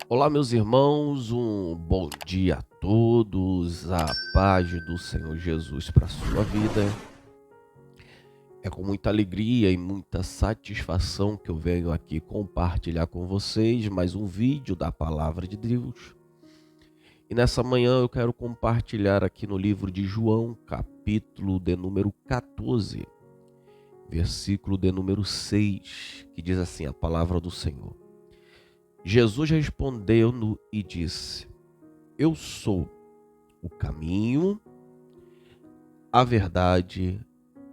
Olá, meus irmãos, um bom dia a todos, a paz do Senhor Jesus para a sua vida. É com muita alegria e muita satisfação que eu venho aqui compartilhar com vocês mais um vídeo da Palavra de Deus. E nessa manhã eu quero compartilhar aqui no livro de João, capítulo de número 14, versículo de número 6, que diz assim a palavra do Senhor. Jesus respondeu-no e disse: Eu sou o caminho, a verdade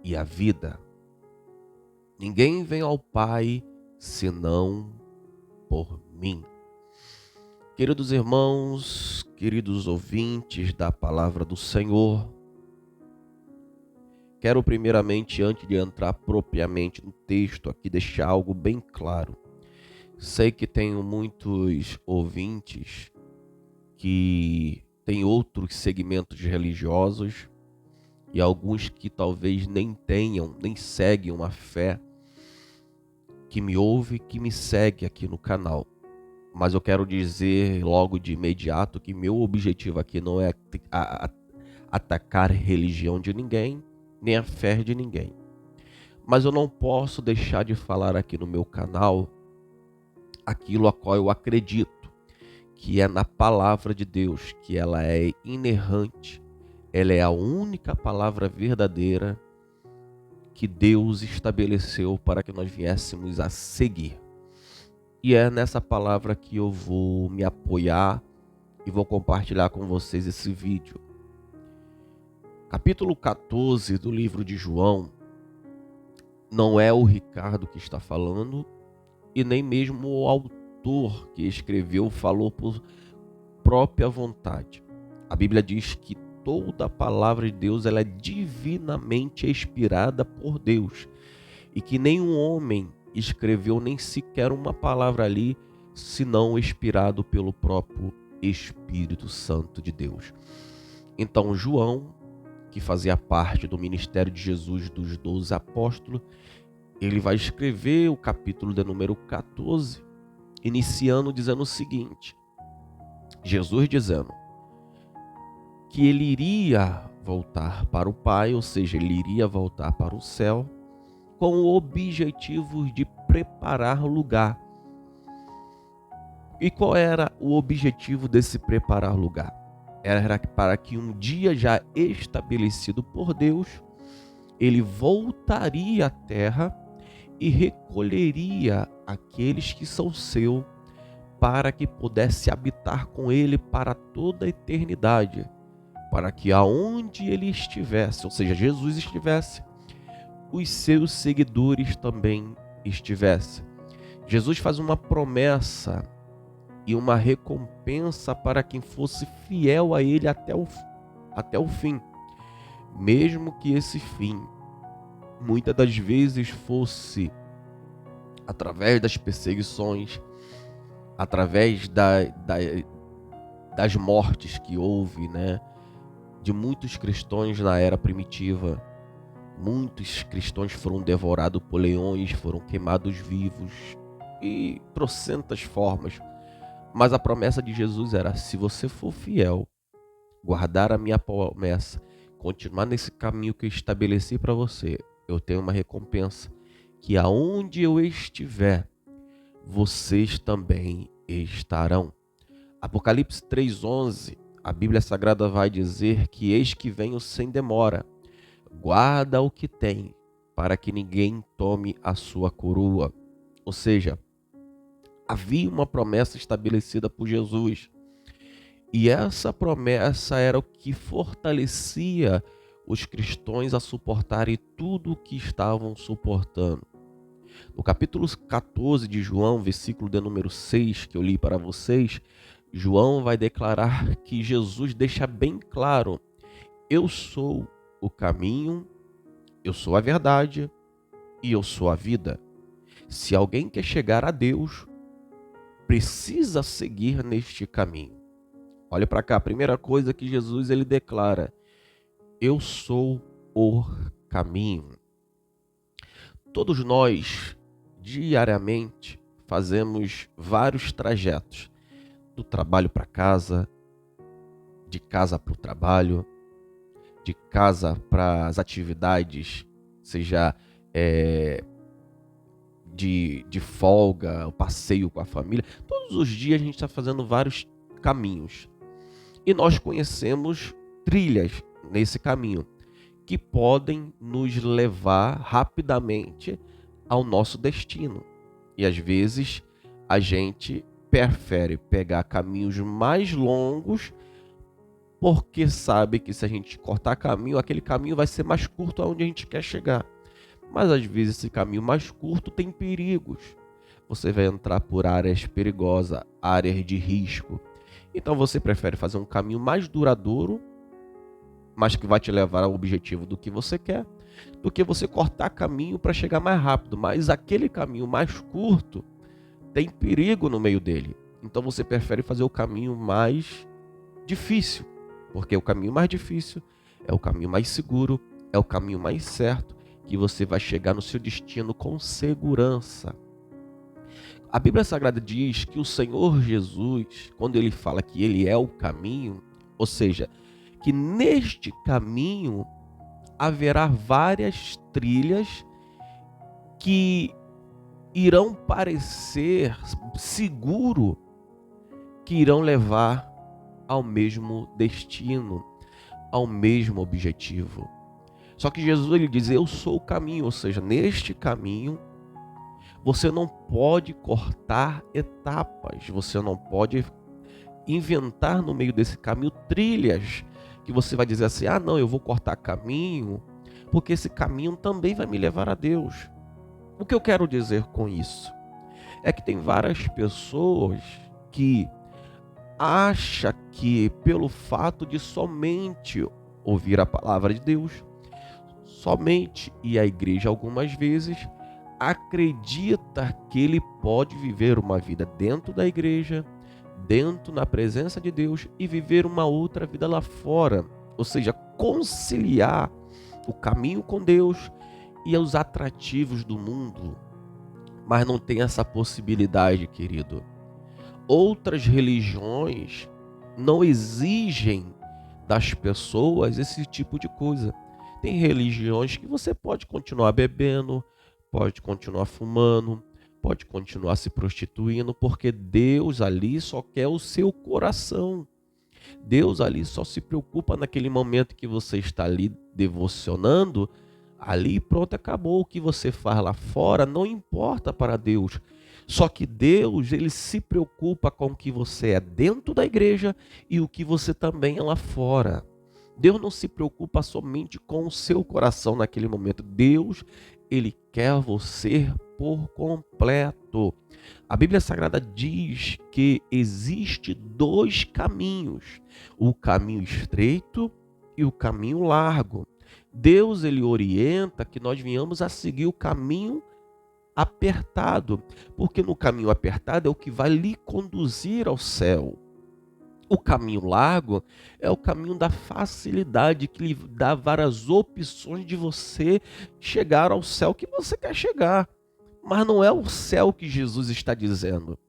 e a vida. Ninguém vem ao Pai senão por mim. Queridos irmãos, queridos ouvintes da palavra do Senhor, quero primeiramente, antes de entrar propriamente no texto aqui, deixar algo bem claro. Sei que tenho muitos ouvintes que têm outros segmentos religiosos, e alguns que talvez nem tenham, nem seguem uma fé, que me ouve, que me segue aqui no canal. Mas eu quero dizer logo de imediato que meu objetivo aqui não é atacar a religião de ninguém, nem a fé de ninguém. Mas eu não posso deixar de falar aqui no meu canal aquilo a qual eu acredito, que é na palavra de Deus, que ela é inerrante, ela é a única palavra verdadeira que Deus estabeleceu para que nós viéssemos a seguir. E é nessa palavra que eu vou me apoiar e vou compartilhar com vocês esse vídeo. Capítulo 14 do livro de João, não é o Ricardo que está falando e nem mesmo o autor que escreveu falou por própria vontade. A Bíblia diz que toda a palavra de Deus ela é divinamente inspirada por Deus e que nenhum homem escreveu nem sequer uma palavra ali, senão inspirado pelo próprio Espírito Santo de Deus. Então João, que fazia parte do ministério de Jesus dos 12 apóstolos, ele vai escrever o capítulo de número 14, iniciando dizendo o seguinte: Jesus dizendo que ele iria voltar para o Pai, ou seja, ele iria voltar para o céu, com o objetivo de preparar lugar. E qual era o objetivo desse preparar lugar? Era para que um dia já estabelecido por Deus, ele voltaria à terra e recolheria aqueles que são seus, para que pudesse habitar com ele para toda a eternidade, para que aonde ele estivesse, ou seja, Jesus estivesse, os seus seguidores também estivessem. Jesus faz uma promessa e uma recompensa para quem fosse fiel a ele até o fim, mesmo que esse fim muitas das vezes fosse através das perseguições, através das mortes que houve, de muitos cristãos na era primitiva. Muitos cristãos foram devorados por leões, foram queimados vivos e trocentas formas. Mas a promessa de Jesus era: se você for fiel, guardar a minha promessa, continuar nesse caminho que eu estabeleci para você, eu tenho uma recompensa, que aonde eu estiver, vocês também estarão. Apocalipse 3:11, a Bíblia Sagrada vai dizer que eis que venho sem demora. Guarda o que tem, para que ninguém tome a sua coroa. Ou seja, havia uma promessa estabelecida por Jesus. E essa promessa era o que fortalecia os cristãos a suportarem tudo o que estavam suportando. No capítulo 14 de João, versículo de número 6, que eu li para vocês, João vai declarar que Jesus deixa bem claro: eu sou o caminho, eu sou a verdade e eu sou a vida. Se alguém quer chegar a Deus, precisa seguir neste caminho. Olha para cá, a primeira coisa que Jesus ele declara: eu sou o caminho. Todos nós, diariamente, fazemos vários trajetos. do trabalho para casa, de casa para o trabalho, de casa para as atividades, seja de folga, o passeio com a família. Todos os dias a gente está fazendo vários caminhos. E nós conhecemos trilhas nesse caminho que podem nos levar rapidamente ao nosso destino. E às vezes a gente prefere pegar caminhos mais longos porque sabe que se a gente cortar caminho, aquele caminho vai ser mais curto aonde a gente quer chegar. Mas às vezes esse caminho mais curto tem perigos. Você vai entrar por áreas perigosas, áreas de risco. Então você prefere fazer um caminho mais duradouro, mas que vai te levar ao objetivo do que você quer, do que você cortar caminho para chegar mais rápido. Mas aquele caminho mais curto tem perigo no meio dele. Então você prefere fazer o caminho mais difícil, porque o caminho mais difícil é o caminho mais seguro, é o caminho mais certo, que você vai chegar no seu destino com segurança. A Bíblia Sagrada diz que o Senhor Jesus, quando ele fala que ele é o caminho, ou seja, que neste caminho haverá várias trilhas que irão parecer seguro, que irão levar ao mesmo destino, ao mesmo objetivo. Só que Jesus ele diz, eu sou o caminho, ou seja, neste caminho você não pode cortar etapas, você não pode inventar no meio desse caminho trilhas que você vai dizer assim, não, eu vou cortar caminho, porque esse caminho também vai me levar a Deus. O que eu quero dizer com isso? É que tem várias pessoas que acham que pelo fato de somente ouvir a palavra de Deus, somente ir à igreja algumas vezes, acredita que ele pode viver uma vida dentro da igreja, dentro na presença de Deus e viver uma outra vida lá fora. Ou seja, conciliar o caminho com Deus e os atrativos do mundo. Mas não tem essa possibilidade, querido. Outras religiões não exigem das pessoas esse tipo de coisa. Tem religiões que você pode continuar bebendo, pode continuar fumando, pode continuar se prostituindo, porque Deus ali só quer o seu coração. Deus ali só se preocupa naquele momento que você está ali devocionando, ali pronto, acabou. O que você faz lá fora não importa para Deus. Só que Deus, ele se preocupa com o que você é dentro da igreja e o que você também é lá fora. Deus não se preocupa somente com o seu coração naquele momento. Deus, ele quer você por completo. A Bíblia Sagrada diz que existe dois caminhos, o caminho estreito e o caminho largo. Deus, ele orienta que nós venhamos a seguir o caminho apertado, porque no caminho apertado é o que vai lhe conduzir ao céu. O caminho largo é o caminho da facilidade, que lhe dá várias opções de você chegar ao céu que você quer chegar. Mas não é o céu que Jesus está dizendo.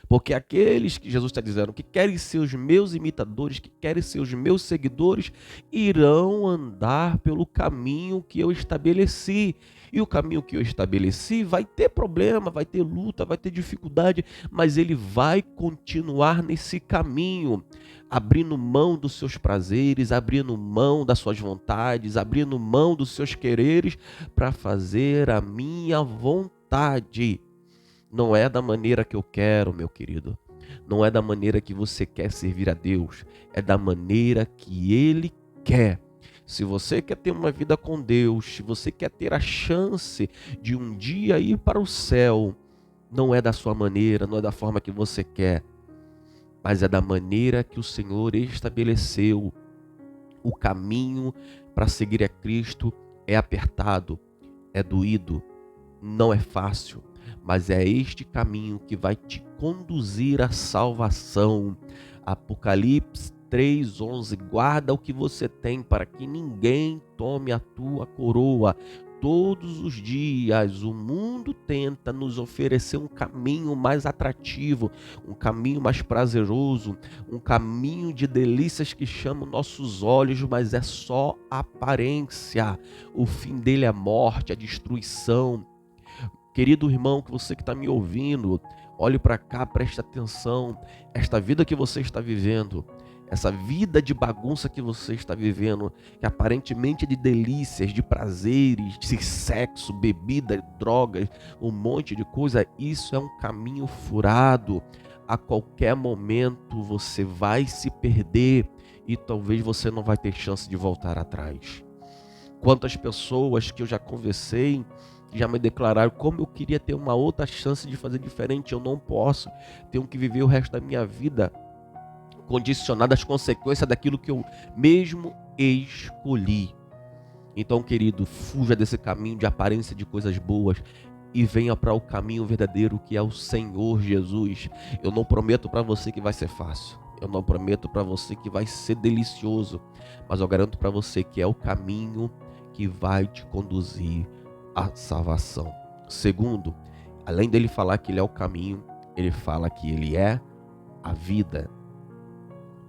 Porque aqueles que Jesus está dizendo que querem ser os meus imitadores, que querem ser os meus seguidores, irão andar pelo caminho que eu estabeleci. E o caminho que eu estabeleci vai ter problema, vai ter luta, vai ter dificuldade, mas ele vai continuar nesse caminho, abrindo mão dos seus prazeres, abrindo mão das suas vontades, abrindo mão dos seus quereres para fazer a minha vontade. Não é da maneira que eu quero, meu querido. Não é da maneira que você quer servir a Deus. É da maneira que Ele quer. Se você quer ter uma vida com Deus, se você quer ter a chance de um dia ir para o céu, não é da sua maneira, não é da forma que você quer, mas é da maneira que o Senhor estabeleceu. O caminho para seguir a Cristo é apertado, é doído, não é fácil. Mas é este caminho que vai te conduzir à salvação. Apocalipse 3:11, guarda o que você tem para que ninguém tome a tua coroa. todos os dias o mundo tenta nos oferecer um caminho mais atrativo, um caminho mais prazeroso, um caminho de delícias que chamam nossos olhos, mas é só aparência. O fim dele é a morte, a destruição. Querido irmão, que você que está me ouvindo, olhe para cá, preste atenção. Esta vida que você está vivendo, essa vida de bagunça que você está vivendo, que aparentemente é de delícias, de prazeres, de sexo, bebida, drogas, um monte de coisa, isso é um caminho furado. A qualquer momento você vai se perder e talvez você não vai ter chance de voltar atrás. Quantas pessoas que eu já conversei já me declararam como eu queria ter uma outra chance de fazer diferente, eu não posso, tenho que viver o resto da minha vida condicionado às consequências daquilo que eu mesmo escolhi. Então, querido, fuja desse caminho de aparência de coisas boas e venha para o caminho verdadeiro, que é o Senhor Jesus. Eu não prometo para você que vai ser fácil, eu não prometo para você que vai ser delicioso, mas eu garanto para você que é o caminho que vai te conduzir à salvação. Segundo, além dele falar que ele é o caminho, ele fala que ele é a vida.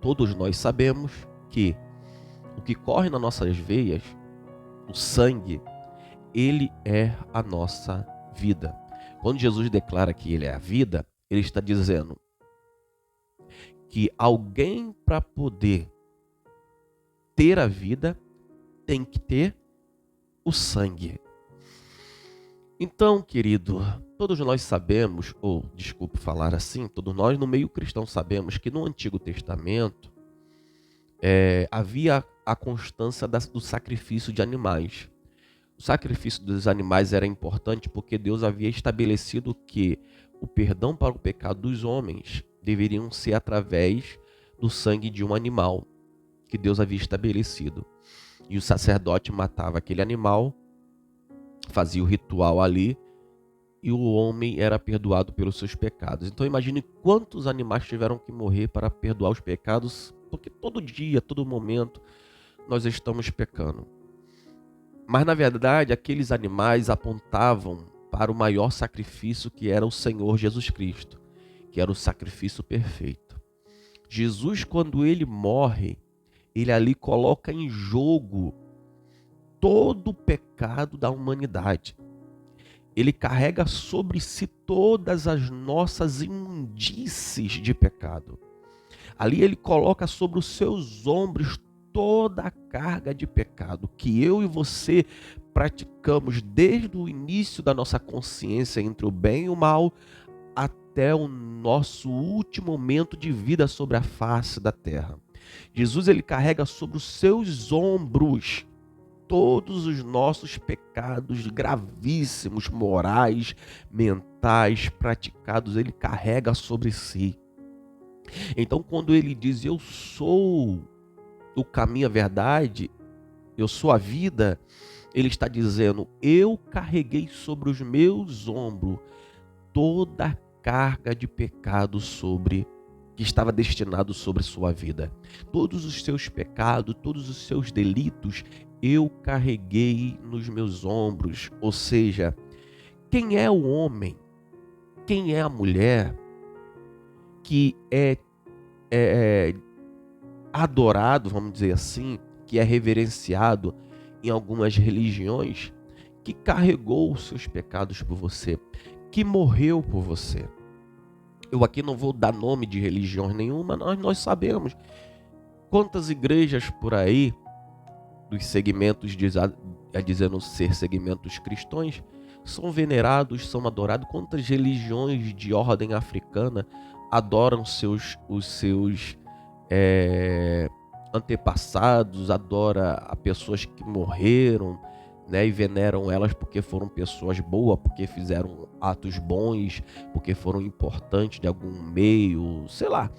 Todos nós sabemos que o que corre nas nossas veias, o sangue, ele é a nossa vida. Quando Jesus declara que ele é a vida, ele está dizendo que alguém, para poder ter a vida, tem que ter o sangue. Então, querido, todos nós sabemos, ou desculpe falar assim, todos nós no meio cristão sabemos que no Antigo Testamento havia a constância do sacrifício de animais. O sacrifício dos animais era importante porque Deus havia estabelecido que o perdão para o pecado dos homens deveriam ser através do sangue de um animal que Deus havia estabelecido. E o sacerdote matava aquele animal, fazia o ritual ali, e o homem era perdoado pelos seus pecados. Então imagine quantos animais tiveram que morrer para perdoar os pecados, porque todo dia, todo momento, nós estamos pecando. Mas na verdade, aqueles animais apontavam para o maior sacrifício, que era o Senhor Jesus Cristo, que era o sacrifício perfeito. Jesus, quando ele morre, ele ali coloca em jogo todo o pecado da humanidade. Ele carrega sobre si todas as nossas imundícies de pecado. Ali ele coloca sobre os seus ombros toda a carga de pecado que eu e você praticamos desde o início da nossa consciência entre o bem e o mal até o nosso último momento de vida sobre a face da terra. Jesus, ele carrega sobre os seus ombros todos os nossos pecados gravíssimos, morais, mentais, praticados, ele carrega sobre si. Então, quando ele diz, eu sou o caminho, a verdade, eu sou a vida, ele está dizendo, eu carreguei sobre os meus ombros toda a carga de pecado que estava destinado sobre sua vida. Todos os seus pecados, todos os seus delitos, eu carreguei nos meus ombros. Ou seja, quem é o homem, quem é a mulher que é adorado, vamos dizer assim, que é reverenciado em algumas religiões, que carregou os seus pecados por você, que morreu por você? Eu aqui não vou dar nome de religião nenhuma, nós sabemos quantas igrejas por aí, dos segmentos, dizendo ser segmentos cristãos, são venerados, são adorados. Quantas religiões de ordem africana adoram os seus antepassados, adora a pessoas que morreram, né, e veneram elas porque foram pessoas boas, porque fizeram atos bons, porque foram importantes de algum meio, sei lá.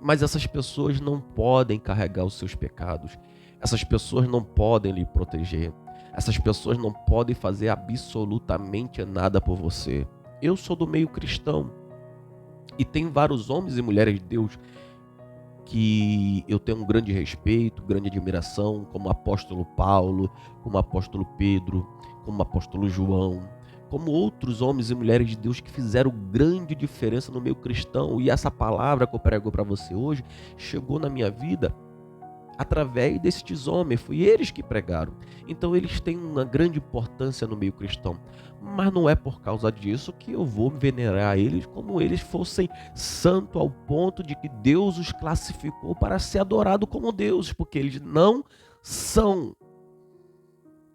Mas essas pessoas não podem carregar os seus pecados. Essas pessoas não podem lhe proteger. Essas pessoas não podem fazer absolutamente nada por você. Eu sou do meio cristão e tem vários homens e mulheres de Deus que eu tenho um grande respeito, grande admiração, como o apóstolo Paulo, como o apóstolo Pedro, como o apóstolo João, como outros homens e mulheres de Deus que fizeram grande diferença no meio cristão. E essa palavra que eu prego para você hoje chegou na minha vida através destes homens, foi eles que pregaram. Então eles têm uma grande importância no meio cristão. Mas não é por causa disso que eu vou venerar eles como eles fossem santos ao ponto de que Deus os classificou para ser adorado como deuses, porque eles não são.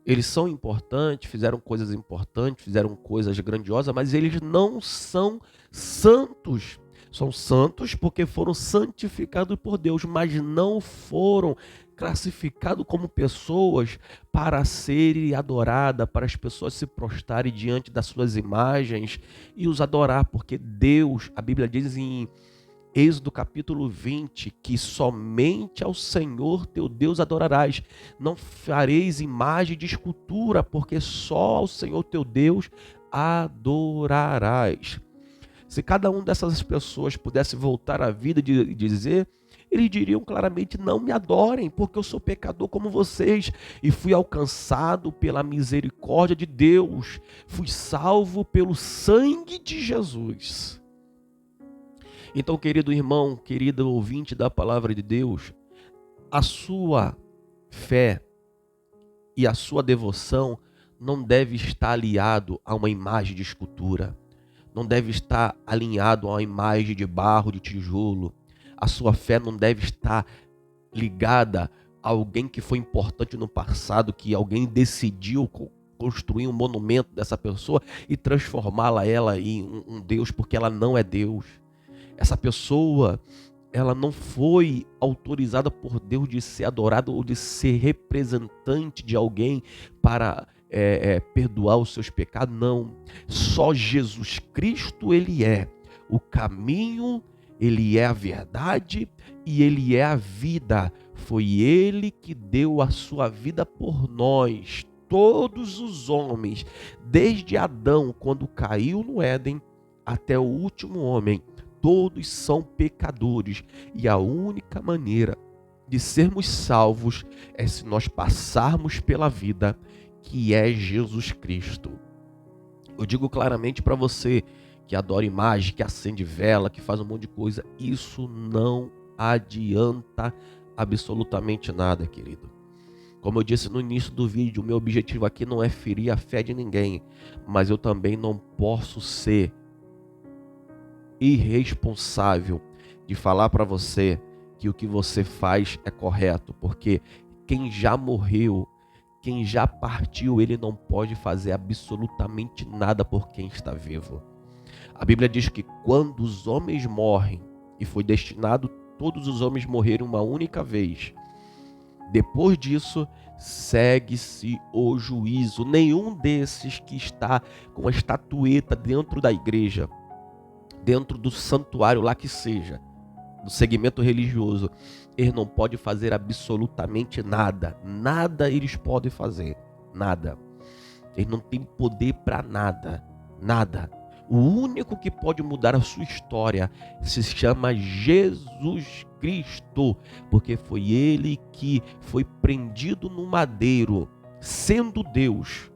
Eles são importantes, fizeram coisas importantes, fizeram coisas grandiosas, mas eles não são santos. São santos porque foram santificados por Deus, mas não foram classificados como pessoas para serem adoradas, para as pessoas se prostrarem diante das suas imagens e os adorar, porque Deus, a Bíblia diz em Êxodo capítulo 20, que somente ao Senhor teu Deus adorarás. Não fareis imagem de escultura, porque só ao Senhor teu Deus adorarás. Se cada uma dessas pessoas pudesse voltar à vida e dizer, eles diriam claramente: não me adorem, porque eu sou pecador como vocês e fui alcançado pela misericórdia de Deus. Fui salvo pelo sangue de Jesus. Então, querido irmão, querido ouvinte da palavra de Deus, a sua fé e a sua devoção não deve estar aliado a uma imagem de escultura, não deve estar alinhado a uma imagem de barro, de tijolo. A sua fé não deve estar ligada a alguém que foi importante no passado, que alguém decidiu construir um monumento dessa pessoa e transformá-la em um Deus, porque ela não é Deus. Essa pessoa, ela não foi autorizada por Deus de ser adorada ou de ser representante de alguém para perdoar os seus pecados. Não, só Jesus Cristo, ele é o caminho, ele é a verdade e ele é a vida. Foi ele que deu a sua vida por nós, todos os homens, desde Adão, quando caiu no Éden, até o último homem. Todos são pecadores e a única maneira de sermos salvos é se nós passarmos pela vida que é Jesus Cristo. Eu digo claramente para você que adora imagem, que acende vela, que faz um monte de coisa, isso não adianta absolutamente nada, querido. Como eu disse no início do vídeo, o meu objetivo aqui não é ferir a fé de ninguém, mas eu também não posso ser irresponsável de falar para você que o que você faz é correto, porque quem já morreu, quem já partiu, ele não pode fazer absolutamente nada por quem está vivo. A Bíblia diz que quando os homens morrem, e foi destinado todos os homens morrerem uma única vez, depois disso segue-se o juízo. Nenhum desses que está com a estatueta dentro da igreja, dentro do santuário lá que seja, do segmento religioso, eles não podem fazer absolutamente nada. Nada eles podem fazer. Nada. Eles não têm poder para nada. Nada. O único que pode mudar a sua história se chama Jesus Cristo, porque foi ele que foi prendido no madeiro, sendo Deus,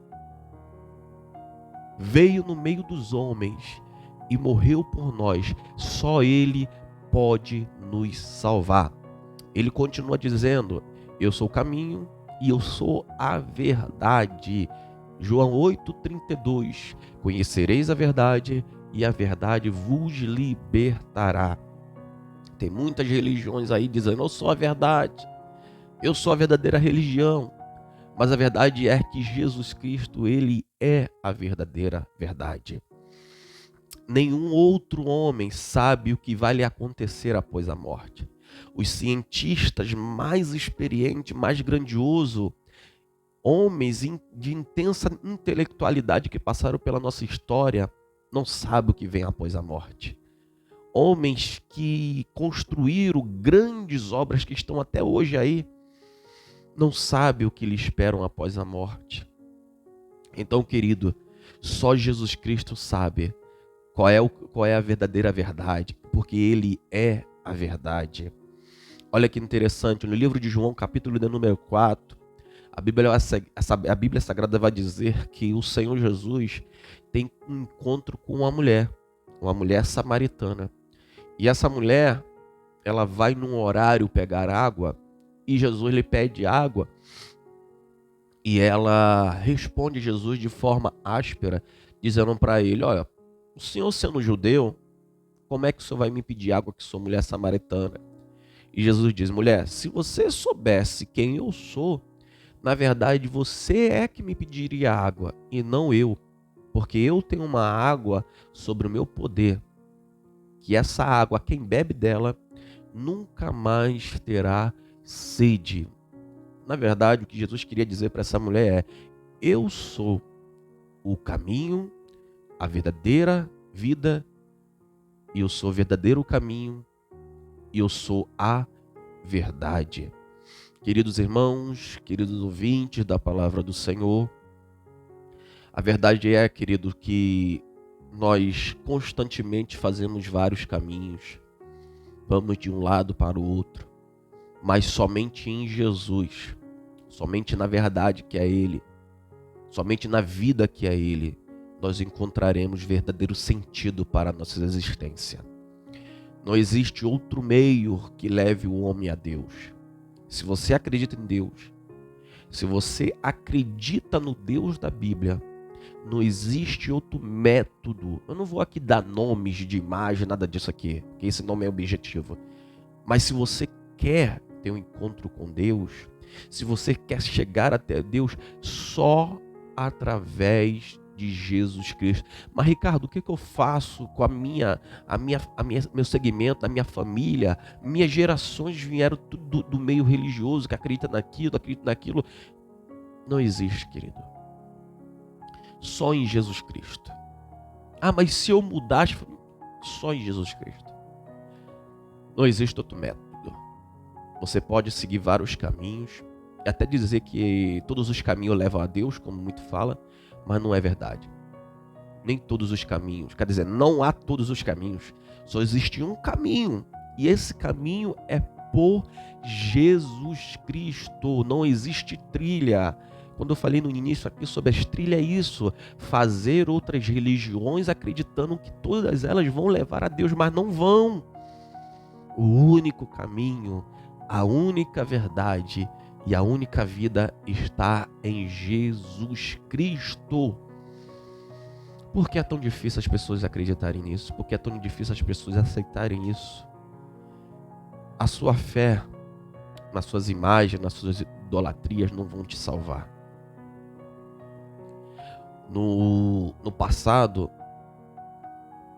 veio no meio dos homens e morreu por nós. Só ele pode nos salvar. Ele continua dizendo: eu sou o caminho e eu sou a verdade. João 8,32. Conhecereis a verdade e a verdade vos libertará. Tem muitas religiões aí dizendo: eu sou a verdade, eu sou a verdadeira religião. Mas a verdade é que Jesus Cristo, ele é a verdadeira verdade. Nenhum outro homem sabe o que vai lhe acontecer após a morte. Os cientistas mais experientes, mais grandiosos, homens de intensa intelectualidade que passaram pela nossa história, não sabem o que vem após a morte. Homens que construíram grandes obras que estão até hoje aí, não sabem o que lhe esperam após a morte. Então, querido, só Jesus Cristo sabe qual é a verdadeira verdade, porque ele é a verdade. Olha que interessante, no livro de João, capítulo de número 4, A Bíblia Sagrada vai dizer que o Senhor Jesus tem um encontro com uma mulher samaritana. E essa mulher, ela vai num horário pegar água e Jesus lhe pede água e ela responde Jesus de forma áspera, dizendo para ele: olha, o senhor sendo judeu, como é que o senhor vai me pedir água que sou mulher samaritana? E Jesus diz: mulher, se você soubesse quem eu sou, na verdade você é que me pediria água e não eu, porque eu tenho uma água sobre o meu poder, que essa água, quem bebe dela, nunca mais terá sede. Na verdade, o que Jesus queria dizer para essa mulher é: eu sou o caminho, a verdadeira vida, e eu sou o verdadeiro caminho, e eu sou a verdade. Queridos irmãos, queridos ouvintes da palavra do Senhor, a verdade é, querido, que nós constantemente fazemos vários caminhos, vamos de um lado para o outro, mas somente em Jesus, somente na verdade que é Ele, somente na vida que é Ele, nós encontraremos verdadeiro sentido para a nossa existência. Não existe outro meio que leve o homem a Deus. Se você acredita em Deus, se você acredita no Deus da Bíblia, não existe outro método. Eu não vou aqui dar nomes de imagem, nada disso aqui, porque esse não é o objetivo. Mas se você quer ter um encontro com Deus, se você quer chegar até Deus, só através de Jesus Cristo. Mas Ricardo, o que eu faço com meu segmento, a minha família? Minhas gerações vieram tudo do meio religioso, que acredita naquilo. Não existe, querido. Só em Jesus Cristo. Ah, mas se eu mudar, só em Jesus Cristo. Não existe outro método. Você pode seguir vários caminhos, e até dizer que todos os caminhos levam a Deus, como muito fala, mas não é verdade. Nem todos os caminhos, quer dizer, não há todos os caminhos, só existe um caminho, e esse caminho é por Jesus Cristo. Não existe trilha. Quando eu falei no início aqui sobre as trilhas, é isso: fazer outras religiões acreditando que todas elas vão levar a Deus, mas não vão. O único caminho, a única verdade e a única vida está em Jesus Cristo. Por que é tão difícil as pessoas acreditarem nisso? Por que é tão difícil as pessoas aceitarem isso? A sua fé nas suas imagens, nas suas idolatrias não vão te salvar. No passado,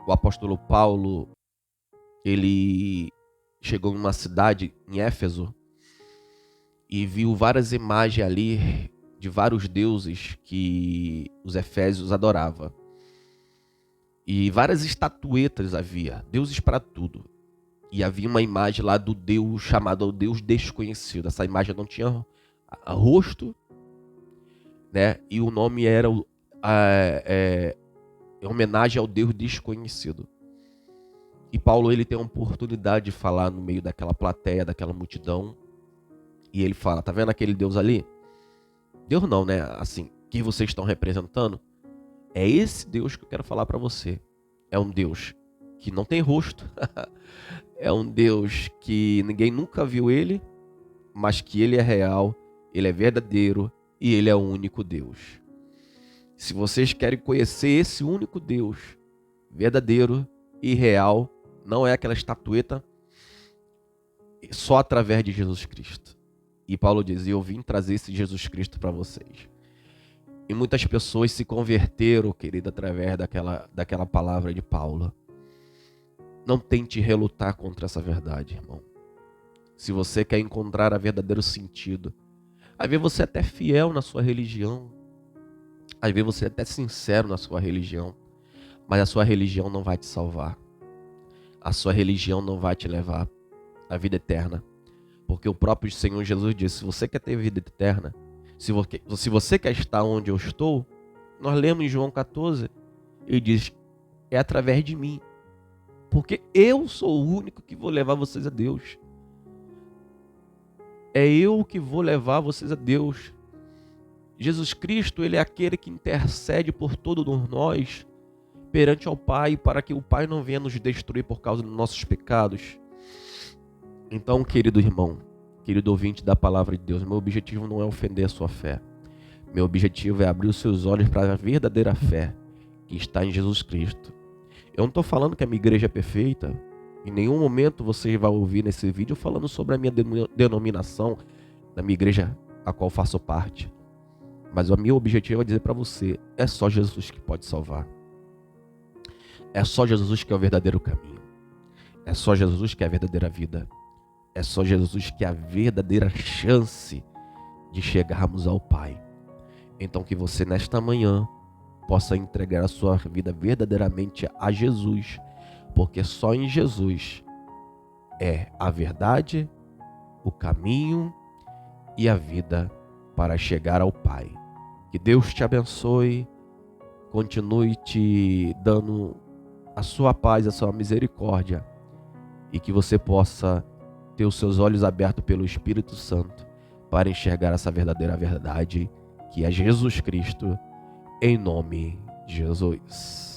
o apóstolo Paulo, ele chegou em uma cidade, em Éfeso, e viu várias imagens ali de vários deuses que os efésios adoravam. E várias estatuetas havia, deuses para tudo. E havia uma imagem lá do Deus chamado Deus desconhecido. Essa imagem não tinha rosto, né? E o nome era em homenagem ao Deus desconhecido. E Paulo, ele tem a oportunidade de falar no meio daquela plateia, daquela multidão. E ele fala: tá vendo aquele Deus ali? Deus não, né? Assim, que vocês estão representando? É esse Deus que eu quero falar para você. É um Deus que não tem rosto. É um Deus que ninguém nunca viu ele, mas que ele é real, ele é verdadeiro e ele é o único Deus. Se vocês querem conhecer esse único Deus, verdadeiro e real, não é aquela estatueta, só através de Jesus Cristo. E Paulo dizia: eu vim trazer esse Jesus Cristo para vocês. E muitas pessoas se converteram, querido, através daquela palavra de Paulo. Não tente relutar contra essa verdade, irmão. Se você quer encontrar o verdadeiro sentido, às vezes você é até fiel na sua religião, às vezes você é até sincero na sua religião, mas a sua religião não vai te salvar. A sua religião não vai te levar à vida eterna. Porque o próprio Senhor Jesus disse: se você quer ter vida eterna, se você quer estar onde eu estou, nós lemos em João 14, ele diz: é através de mim. Porque eu sou o único que vou levar vocês a Deus. É eu que vou levar vocês a Deus. Jesus Cristo, ele é aquele que intercede por todos nós perante ao Pai, para que o Pai não venha nos destruir por causa dos nossos pecados. Então, querido irmão, querido ouvinte da palavra de Deus, meu objetivo não é ofender a sua fé. Meu objetivo é abrir os seus olhos para a verdadeira fé que está em Jesus Cristo. Eu não estou falando que a minha igreja é perfeita. Em nenhum momento você vai ouvir nesse vídeo falando sobre a minha denominação, da minha igreja a qual faço parte. Mas o meu objetivo é dizer para você, é só Jesus que pode salvar. É só Jesus que é o verdadeiro caminho. É só Jesus que é a verdadeira vida. É só Jesus que é a verdadeira chance de chegarmos ao Pai. Então que você nesta manhã possa entregar a sua vida verdadeiramente a Jesus, porque só em Jesus é a verdade, o caminho e a vida para chegar ao Pai. Que Deus te abençoe, continue te dando a sua paz, a sua misericórdia, e que você possa ter os seus olhos abertos pelo Espírito Santo para enxergar essa verdadeira verdade, que é Jesus Cristo, em nome de Jesus.